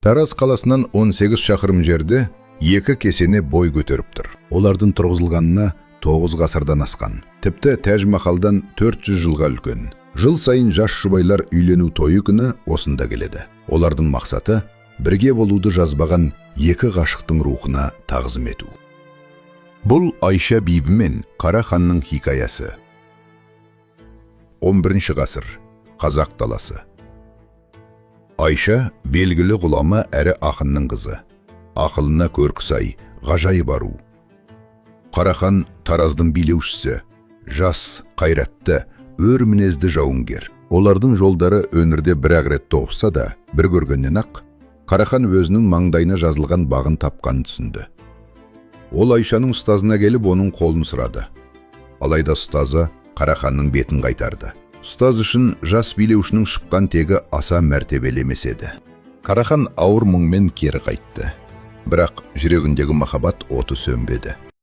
Тараз қаласынан 18 шақырым жерде екі кесене бой көтеріп тұр. Олардың тұрғызылғанына 9 ғасырдан асқан. Тіпті Тәж-Махалдан 400 жылға үлкен. Жыл сайын жас жұбайлар үйлену тойы күні осында келеді. Олардың мақсаты бірге болуды жазбаған екі ғашықтың рухына тағзым ету. Бұл Айша бибі мен Қара ханның хикаясы. 11 ғасыр. Қазақ даласы. Айша белгілі ғұлама әрі ақынның қызы. Ақылына көркі сай, ғажайып ару. Қара хан Тараздың билеушісі, жас, қайратты, өр мінезді жауынгер. Олардың жолдары өнерде бір рет тоғысса да, бір көргеннен ақ, Қара хан өзінің маңдайына жазылған бағын тапқанын түсінді. Ол Айшаның ұстазына келіп, оның қолын сұрады. Алайда ұстазы Қара ханның бетін қайтарды. Ұстаз үшін жас билеушінің шыққан тегі аса мәртебелі емес еді. Қара хан ауыр мұңмен кері қайтты. Бірақ жүрегіндегі махаббат оты сөнбеді.